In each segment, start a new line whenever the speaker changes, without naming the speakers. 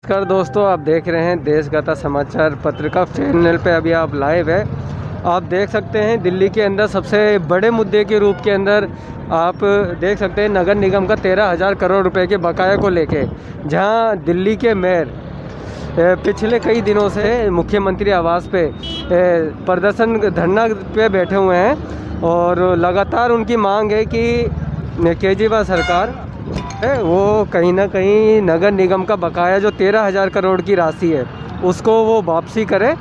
नमस्कार दोस्तों, आप देख रहे हैं देशगाथा समाचार पत्रिका चैनल पे। अभी आप लाइव है। आप देख सकते हैं दिल्ली के अंदर सबसे बड़े मुद्दे के रूप के अंदर आप देख सकते हैं नगर निगम का 13,000 करोड़ रुपए के बकाया को लेके, जहां दिल्ली के मेयर पिछले कई दिनों से मुख्यमंत्री आवास पे प्रदर्शन धरना पे बैठे हुए हैं और लगातार उनकी मांग है कि केजरीवाल सरकार है वो कहीं ना कहीं नगर निगम का बकाया जो 13,000 करोड़ की राशि है उसको वो वापसी करे।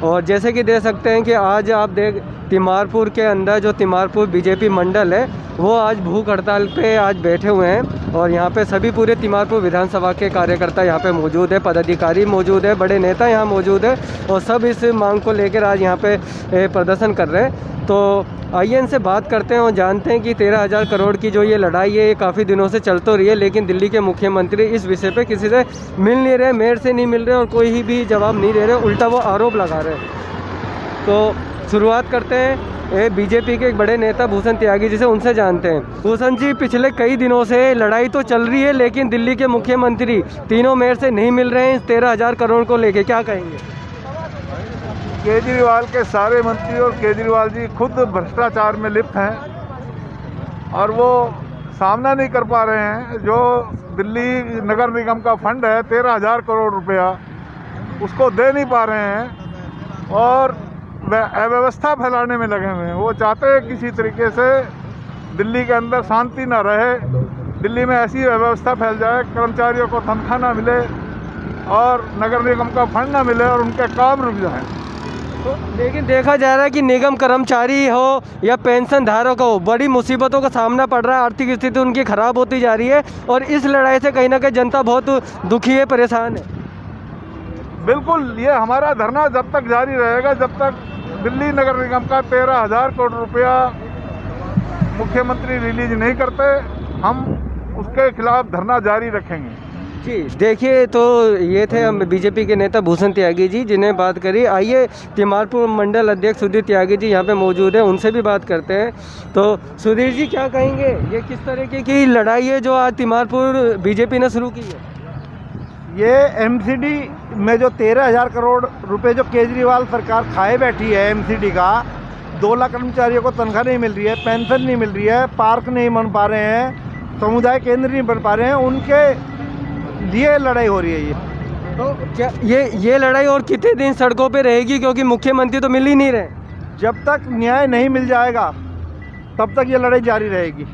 और जैसे कि देख सकते हैं कि आज आप देख तिमारपुर के अंदर जो तिमारपुर बीजेपी मंडल है वो आज भूख हड़ताल पे आज बैठे हुए हैं और यहाँ पे सभी पूरे तिमारपुर विधानसभा के कार्यकर्ता यहाँ पे मौजूद है, पदाधिकारी मौजूद है, बड़े नेता यहाँ मौजूद है और सब इस मांग को लेकर आज यहाँ पे प्रदर्शन कर रहे हैं। तो आइए इनसे बात करते हैं और जानते हैं कि 13,000 करोड़ की जो ये लड़ाई है ये काफ़ी दिनों से चल तो रही है, लेकिन दिल्ली के मुख्यमंत्री इस विषय पे किसी से मिल नहीं रहे, मेयर से नहीं मिल रहे और कोई भी जवाब नहीं दे रहे, उल्टा वो आरोप लगा रहे हैं। तो शुरुआत करते हैं बीजेपी के एक बड़े नेता भूषण त्यागी जी से, उनसे जानते हैं। भूषण जी, पिछले कई दिनों से लड़ाई तो चल रही है लेकिन दिल्ली के मुख्यमंत्री तीनों मेयर से नहीं मिल रहे हैं, 13,000 करोड़ को लेके क्या कहेंगे?
केजरीवाल के सारे मंत्री और केजरीवाल जी खुद भ्रष्टाचार में लिप्त हैं और वो सामना नहीं कर पा रहे हैं। जो दिल्ली नगर निगम का फंड है 13,000 करोड़ रुपया, उसको दे नहीं पा रहे हैं और अव्यवस्था फैलाने में लगे हुए हैं। वो चाहते हैं किसी तरीके से दिल्ली के अंदर शांति ना रहे, दिल्ली में ऐसी अव्यवस्था फैल जाए, कर्मचारियों को तनख्वाह ना मिले और नगर निगम का फंड ना मिले और उनके काम रुक जाए।
तो लेकिन देखा जा रहा है कि निगम कर्मचारी हो या पेंशन धारक हो, बड़ी मुसीबतों का सामना पड़ रहा है, आर्थिक स्थिति उनकी खराब होती जा रही है और इस लड़ाई से कहीं ना कहीं जनता बहुत दुखी है, परेशान है।
बिल्कुल, ये हमारा धरना जब तक जारी रहेगा जब तक दिल्ली नगर निगम का 13,000 करोड़ रुपया मुख्यमंत्री रिलीज नहीं करते, हम उसके खिलाफ धरना जारी रखेंगे।
जी देखिए, तो ये थे हम बीजेपी के नेता भूषण त्यागी जी जिन्हें बात करी। आइए तिमारपुर मंडल अध्यक्ष सुधीर त्यागी जी यहाँ पे मौजूद है, उनसे भी बात करते हैं। तो सुधीर जी, क्या कहेंगे, ये किस तरीके की लड़ाई है जो आज तिमारपुर बीजेपी ने शुरू की है?
ये एमसीडी में जो 13,000 करोड़ रुपए जो केजरीवाल सरकार खाए बैठी है, एमसीडी का 2 लाख कर्मचारियों को तनख्वाह नहीं मिल रही है, पेंशन नहीं मिल रही है, पार्क नहीं बन पा रहे हैं, समुदाय केंद्र नहीं बन पा रहे हैं, उनके लिए लड़ाई हो रही है। ये
तो क्या ये लड़ाई और कितने दिन सड़कों पे रहेगी, क्योंकि मुख्यमंत्री तो मिल ही नहीं रहे?
जब तक न्याय नहीं मिल जाएगा तब तक ये लड़ाई जारी रहेगी।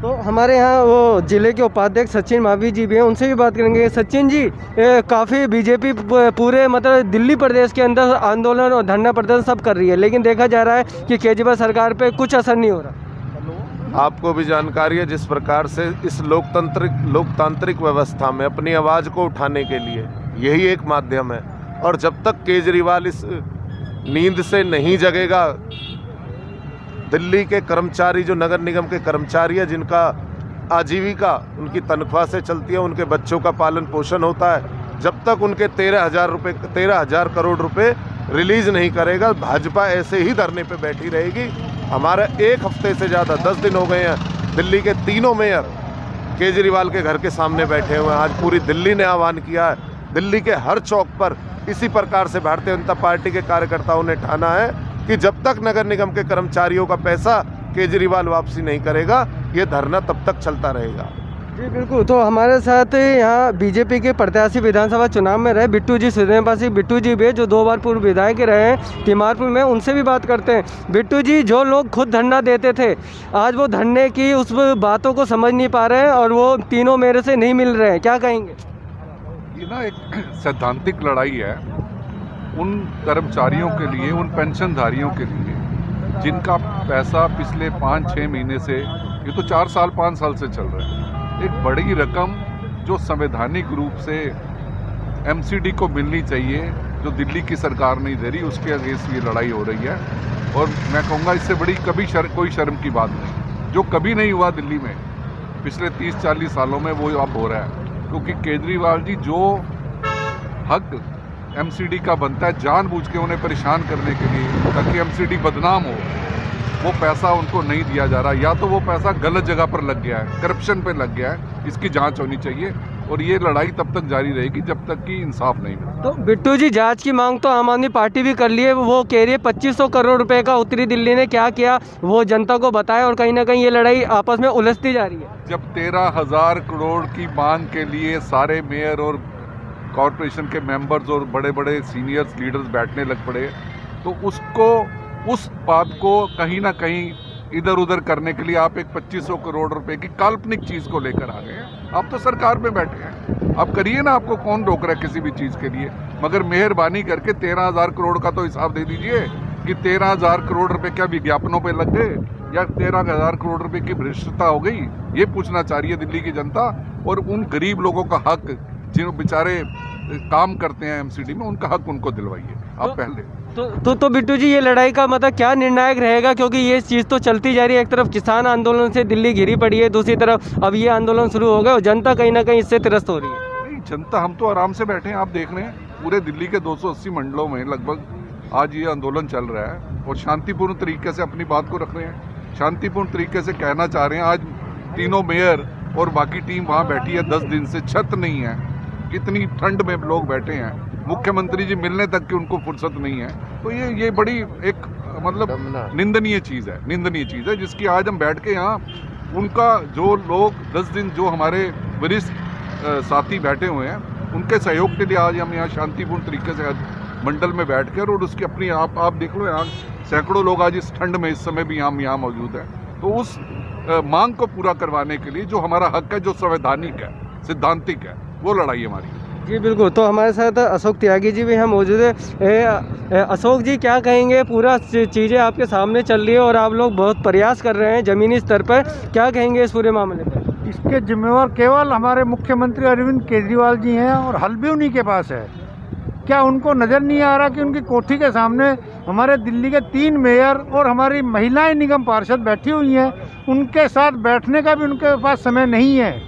तो हमारे यहाँ वो जिले के उपाध्यक्ष सचिन मावी जी भी हैं, उनसे भी बात करेंगे। सचिन जी, काफ़ी बीजेपी पूरे मतलब दिल्ली प्रदेश के अंदर आंदोलन और धरना प्रदर्शन सब कर रही है, लेकिन देखा जा रहा है कि केजरीवाल सरकार पे कुछ असर नहीं हो रहा।
आपको भी जानकारी है जिस प्रकार से इस लोकतांत्रिक व्यवस्था में अपनी आवाज़ को उठाने के लिए यही एक माध्यम है और जब तक केजरीवाल इस नींद से नहीं जगेगा, दिल्ली के कर्मचारी जो नगर निगम के कर्मचारी है जिनका आजीविका उनकी तनख्वाह से चलती है, उनके बच्चों का पालन पोषण होता है, जब तक उनके 13,000 करोड़ रुपए रिलीज नहीं करेगा, भाजपा ऐसे ही धरने पे बैठी रहेगी। हमारा 1 हफ्ते से ज़्यादा 10 दिन हो गए हैं, दिल्ली के तीनों मेयर केजरीवाल के घर के सामने बैठे हुए हैं। आज पूरी दिल्ली ने आह्वान किया है, दिल्ली के हर चौक पर इसी प्रकार से भारतीय जनता पार्टी के कार्यकर्ताओं ने ठाना है कि जब तक नगर निगम के कर्मचारियों का पैसा केजरीवाल वापसी नहीं करेगा, ये धरना तब तक चलता रहेगा।
जी बिल्कुल। तो हमारे साथ यहाँ बीजेपी के प्रत्याशी विधानसभा चुनाव में रहे बिट्टू जी सुरनेपासी बिट्टू जी भी, जो 2 बार पूर्व विधायक रहे हैं तिमारपुर में, उनसे भी बात करते हैं। बिट्टू जी, जो लोग खुद धरना देते थे आज वो धरने की उस बातों को समझ नहीं पा रहे हैं और वो तीनों मेरे से नहीं मिल रहे हैं, क्या कहेंगे?
ये ना एक सैद्धांतिक लड़ाई है उन कर्मचारियों के लिए, उन पेंशनधारियों के लिए जिनका पैसा पिछले 5-6 महीने से, ये तो 4 साल 5 साल से चल रहा है, एक बड़ी रकम जो संवैधानिक रूप से एमसीडी को मिलनी चाहिए, जो दिल्ली की सरकार नहीं दे रही, उसके अगेंस्ट ये लड़ाई हो रही है। और मैं कहूँगा इससे बड़ी कभी कोई शर्म की बात नहीं, जो कभी नहीं हुआ दिल्ली में पिछले 30-40 सालों में, वो अब हो रहा है। क्योंकि केजरीवाल जी जो हक एमसीडी का बनता है जानबूझ के उन्हें परेशान करने के लिए ताकि एमसीडी बदनाम हो, वो पैसा उनको नहीं दिया जा रहा, या तो वो पैसा गलत जगह पर लग गया है, करप्शन पे लग गया है, इसकी जांच होनी चाहिए और ये लड़ाई तब तक जारी रहेगी जब तक कि इंसाफ नहीं मिले।
तो बिट्टू जी, जांच की मांग तो आम आदमी पार्टी भी कर ली है, वो कह रही है 2500 करोड़ रुपए का उत्तरी दिल्ली ने क्या किया वो जनता को बताया, और कहीं ना कहीं ये लड़ाई आपस में उलझती जा रही है।
जब 13,000 करोड़ की मांग के लिए सारे मेयर और कॉरपोरेशन के मेंबर्स और बड़े बड़े सीनियर्स लीडर्स बैठने लग पड़े, तो उस बात को कहीं ना कहीं इधर उधर करने के लिए आप एक 2500 करोड़ रुपए की काल्पनिक चीज को लेकर आ गए हैं। आप तो सरकार में बैठे हैं, आप करिए ना, आपको कौन रोक रहा है किसी भी चीज के लिए, मगर मेहरबानी करके 13,000 करोड़ का तो हिसाब दे दीजिए कि 13,000 करोड़ रुपए क्या विज्ञापनों पे लग गए या 13,000 करोड़ रुपए की भ्रष्टता हो गई, ये पूछना चाह रही है दिल्ली की जनता। और उन गरीब लोगों का हक, जिन बेचारे काम करते हैं एमसीडी में, उनका हक उनको दिलवाइए आप पहले।
तो बिट्टू जी, ये लड़ाई का मतलब क्या निर्णायक रहेगा, क्योंकि ये चीज़ तो चलती जा रही है, एक तरफ किसान आंदोलन से दिल्ली घिरी पड़ी है, दूसरी तरफ अब ये आंदोलन शुरू हो गया और जनता कहीं ना कहीं इससे त्रस्त हो रही है।
नहीं, जनता, हम तो आराम से बैठे हैं, आप देख रहे हैं पूरे दिल्ली के 280 मंडलों में लगभग आज ये आंदोलन चल रहा है और शांतिपूर्ण तरीके से अपनी बात को रख रहे हैं, शांतिपूर्ण तरीके से कहना चाह रहे हैं। आज तीनों मेयर और बाकी टीम वहाँ बैठी है 10 दिन से, छत नहीं है, कितनी ठंड में लोग बैठे हैं, मुख्यमंत्री जी मिलने तक की उनको फुर्सत नहीं है। तो ये बड़ी एक मतलब निंदनीय चीज़ है जिसकी आज हम बैठ के यहाँ उनका जो लोग 10 दिन जो हमारे वरिष्ठ साथी बैठे हुए हैं उनके सहयोग के लिए आज हम यहाँ शांतिपूर्ण तरीके से मंडल में बैठ कर, और उसकी अपनी आप देख लो, यहाँ सैकड़ों लोग आज इस ठंड में इस समय भी यहाँ मौजूद है। तो उस मांग को पूरा करवाने के लिए जो हमारा हक है, जो संवैधानिक है, सिद्धांतिक है, वो लड़ाई हमारी।
जी बिल्कुल। तो हमारे साथ अशोक त्यागी जी भी यहाँ मौजूद है। अशोक जी, क्या कहेंगे, पूरा चीज़ें आपके सामने चल रही है और आप लोग बहुत प्रयास कर रहे हैं ज़मीनी स्तर पर, क्या कहेंगे इस पूरे मामले पर?
इसके जिम्मेवार केवल हमारे मुख्यमंत्री अरविंद केजरीवाल जी हैं और हल भी उन्हीं के पास है। क्या उनको नज़र नहीं आ रहा कि उनकी कोठी के सामने हमारे दिल्ली के 3 मेयर और हमारी महिलाएं निगम पार्षद बैठी हुई हैं, उनके साथ बैठने का भी उनके पास समय नहीं है।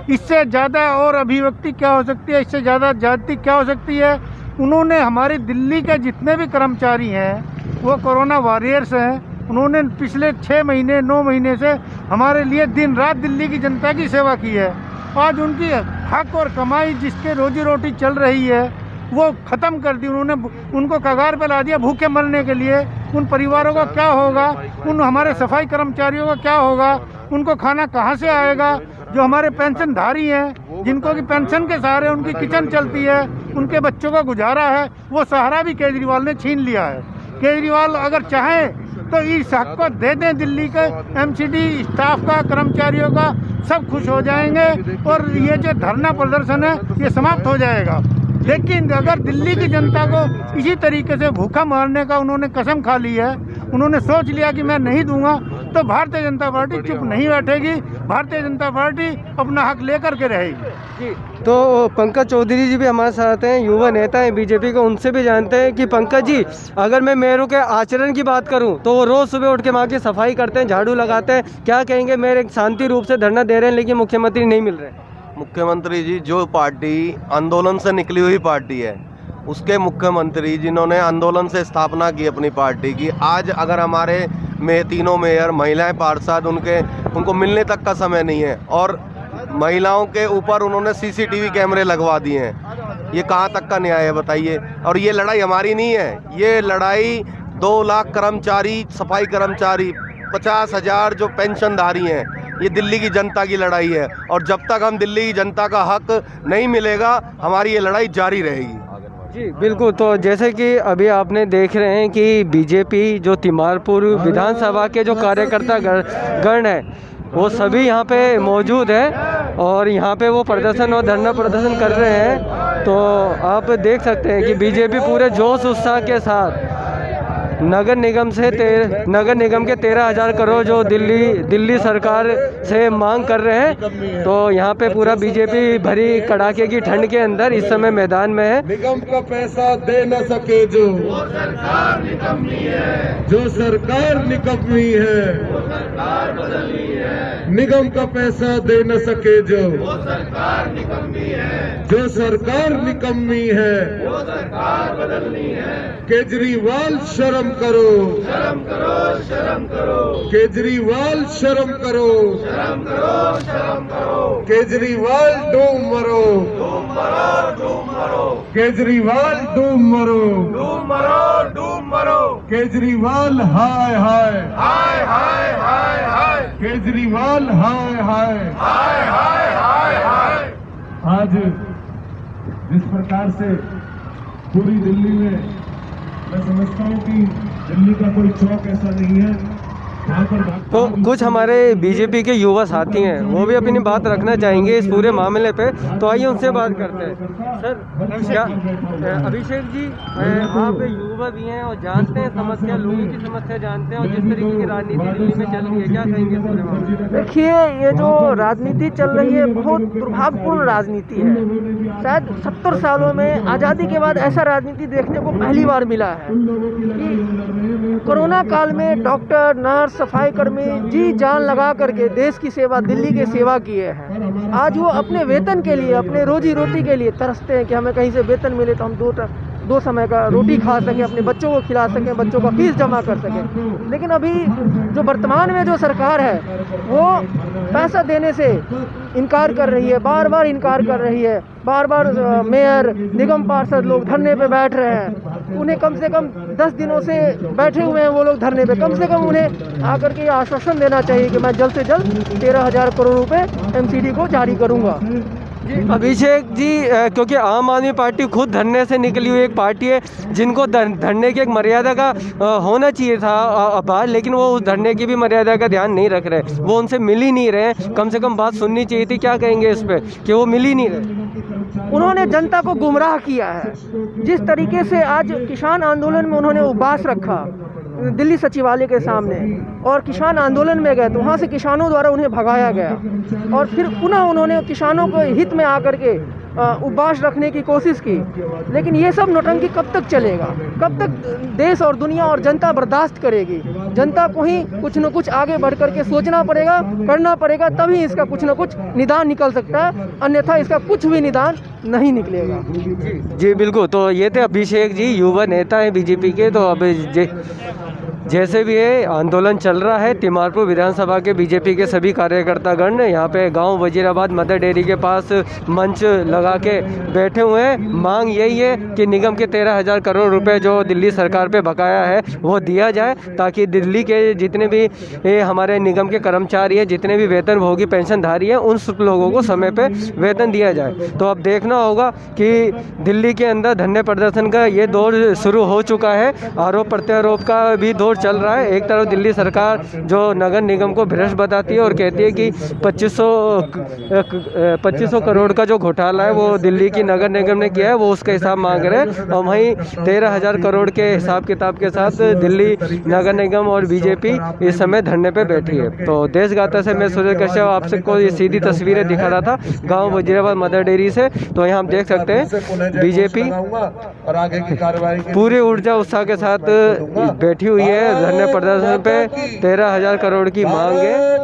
इससे ज़्यादा और अभिव्यक्ति क्या हो सकती है, इससे ज़्यादा जाति क्या हो सकती है? उन्होंने हमारी दिल्ली के जितने भी कर्मचारी हैं वो कोरोना वॉरियर्स हैं, उन्होंने पिछले 6 महीने 9 महीने से हमारे लिए दिन रात दिल्ली की जनता की सेवा की है। आज उनकी हक और कमाई, जिसके रोजी रोटी चल रही है, वो ख़त्म कर दी उन्होंने, उनको कगार पे ला दिया भूखे मरने के लिए। उन परिवारों का क्या होगा, उन हमारे सफाई कर्मचारियों का क्या होगा, उनको खाना कहाँ से आएगा? जो हमारे पेंशनधारी हैं, जिनको की पेंशन के सहारे उनकी किचन चलती है, उनके बच्चों का गुजारा है, वो सहारा भी केजरीवाल ने छीन लिया है। केजरीवाल अगर चाहें तो इस हक को दे दें, दिल्ली के एमसीडी स्टाफ का, कर्मचारियों का, सब खुश हो जाएंगे और ये जो धरना प्रदर्शन है ये समाप्त हो जाएगा। लेकिन अगर दिल्ली की जनता को इसी तरीके से भूखा मारने का उन्होंने कसम खा ली है, उन्होंने सोच लिया कि मैं नहीं दूंगा, तो भारतीय जनता पार्टी चुप नहीं बैठेगी। भारतीय जनता पार्टी अपना हक लेकर के रहेगी।
जी, तो पंकज चौधरी जी भी हमारे साथ हैं, युवा नेता हैं बीजेपी को, उनसे भी जानते हैं कि पंकज जी, अगर मैं मेयरों के आचरण की बात करूं तो वो रोज़ सुबह उठ के वहाँ की सफाई करते हैं, झाड़ू लगाते हैं, क्या कहेंगे? मेयर एक शांति रूप से धरना दे रहे हैं लेकिन मुख्यमंत्री नहीं मिल रहे।
मुख्यमंत्री जी, जो पार्टी आंदोलन से निकली हुई पार्टी है, उसके मुख्यमंत्री जिन्होंने आंदोलन से स्थापना की अपनी पार्टी की, आज अगर हमारे में तीनों मेयर, महिलाएं पार्षद, उनको मिलने तक का समय नहीं है और महिलाओं के ऊपर उन्होंने CCTV कैमरे लगवा दिए हैं, ये कहाँ तक का न्याय है बताइए? और ये लड़ाई हमारी नहीं है, ये लड़ाई 2 लाख कर्मचारी, सफाई कर्मचारी, 50,000 जो पेंशनधारी हैं, ये दिल्ली की जनता की लड़ाई है। और जब तक हम दिल्ली की जनता का हक नहीं मिलेगा, हमारी ये लड़ाई जारी रहेगी।
जी बिल्कुल। तो जैसे कि अभी आपने देख रहे हैं कि बीजेपी जो तिमारपुर विधानसभा के जो कार्यकर्ता गण है वो सभी यहाँ पे मौजूद है और यहाँ पे वो प्रदर्शन और धरना प्रदर्शन कर रहे हैं। तो आप देख सकते हैं कि बीजेपी पूरे जोश उत्साह के साथ नगर निगम के 13,000 करोड़ जो दिल्ली सरकार से मांग कर रहे हैं, तो यहाँ पे पूरा बीजेपी भरी कड़ाके की ठंड के अंदर इस समय मैदान में है।
निगम का पैसा दे न सके जो सरकार निकम्मी है, निगम का पैसा दे न सके जो सरकार निकम्मी है, जो सरकार निकम्मी है वो सरकार बदलनी है। केजरीवाल शर्म करो, शर्म करो, शर्म करो। केजरीवाल शर्म करो, शर्म करो, शर्म करो। केजरीवाल डूम मरो, डूम मरो, डूम मरो। केजरीवाल डूम मरो, डूम मरो, डूम मरो। केजरीवाल हाय हाय, हाय हाय हाय हाय। केजरीवाल हाय हाय, हाय हाय हाय हाय। आज जिस प्रकार से पूरी दिल्ली में, मैं समझता हूं कि दिल्ली का कोई चौक ऐसा नहीं है जहां पर
तो कुछ हमारे बीजेपी के युवा साथी हैं, वो भी अपनी बात रखना चाहेंगे इस पूरे मामले पे, तो आइए उनसे बात करते हैं। सर क्या अभिषेक जी, आप युवा भी हैं और जानते हैं समस्या, लोगों की समस्या जानते हैं, और जिस तरीके की राजनीति दिल्ली में चल रही है, क्या कहेंगे इस पूरे मामले में?
देखिए, ये जो राजनीति चल रही है बहुत दुर्भाग्यपूर्ण राजनीति है। शायद 70 सालों में आज़ादी के बाद ऐसा राजनीति देखने को पहली बार मिला है कि कोरोना काल में डॉक्टर, नर्स, सफाई कर्मी जी जान लगा करके देश की सेवा, दिल्ली की सेवा किए हैं। आज वो अपने वेतन के लिए, अपने रोजी रोटी के लिए तरसते हैं कि हमें कहीं से वेतन मिले तो हम दो समय का रोटी खा सकें, अपने बच्चों को खिला सकें, बच्चों का फीस जमा कर सकें। लेकिन अभी जो वर्तमान में जो सरकार है वो पैसा देने से इनकार कर रही है, बार बार इनकार कर रही है। बार बार मेयर, निगम पार्षद लोग धरने पे बैठ रहे हैं। उन्हें कम से कम 10 दिनों से बैठे हुए हैं वो लोग धरने पे। कम से कम उन्हें आकर के आश्वासन देना चाहिए कि मैं जल्द से जल्द 13,000 करोड़ रुपए एमसीडी को जारी करूंगा।
अभिषेक जी, क्योंकि आम आदमी पार्टी खुद धरने से निकली हुई एक पार्टी है, जिनको धरने की एक मर्यादा का होना चाहिए था, लेकिन वो उस धरने की भी मर्यादा का ध्यान नहीं रख रहे, वो उनसे मिल ही नहीं रहे। कम से कम बात सुननी चाहिए थी। क्या कहेंगे इस पे कि वो मिल ही नहीं रहे?
उन्होंने जनता को गुमराह किया है। जिस तरीके से आज किसान आंदोलन में उन्होंने उपवास रखा दिल्ली सचिवालय के सामने, और किसान आंदोलन में गए तो वहाँ से किसानों द्वारा उन्हें भगाया गया, और फिर पुनः उन्होंने किसानों को हित में आकर के उपवास रखने की कोशिश की। लेकिन ये सब नौटंकी कब तक चलेगा? कब तक देश और दुनिया और जनता बर्दाश्त करेगी? जनता को ही कुछ न कुछ आगे बढ़ करके सोचना पड़ेगा, करना पड़ेगा, तभी इसका कुछ न कुछ निदान निकल सकता है, अन्यथा इसका कुछ भी निदान नहीं निकलेगा।
जी बिल्कुल। तो ये थे अभिषेक जी, युवा नेता हैं बीजेपी के। तो अब जैसे भी है आंदोलन चल रहा है, तिमारपुर विधानसभा के बीजेपी के सभी कार्यकर्तागण यहाँ पे गांव वजीराबाद मदर डेयरी के पास मंच लगा के बैठे हुए हैं। मांग यही है कि निगम के 13,000 करोड़ रुपए जो दिल्ली सरकार पे बकाया है वो दिया जाए, ताकि दिल्ली के जितने भी हमारे निगम के कर्मचारी हैं, जितने भी वेतनभोगी पेंशनधारी हैं, उन सब लोगों को समय पे वेतन दिया जाए। तो अब देखना होगा कि दिल्ली के अंदर धरने प्रदर्शन का ये दौर शुरू हो चुका है। आरोप प्रत्यारोप का भी दौर चल रहा है। एक तरफ दिल्ली सरकार जो नगर निगम को भ्रष्ट बताती है और कहती है कि 2500 करोड़ का जो घोटाला है वो दिल्ली की नगर निगम ने किया है, वो उसका हिसाब मांग रहे हैं। और वहीं 13,000 करोड़ के हिसाब किताब के साथ दिल्ली नगर निगम और बीजेपी इस समय धरने पे बैठी है। तो देशगाता से मैं सूर्य कश्यप आपसे को ये सीधी तस्वीरें दिखा रहा था गाँव वजीराबाद मदर डेयरी से। तो यहाँ आप देख सकते हैं बीजेपी पूरी ऊर्जा उत्साह के साथ बैठी हुई है धरने प्रदर्शन पे। 13,000 करोड़ की मांग है।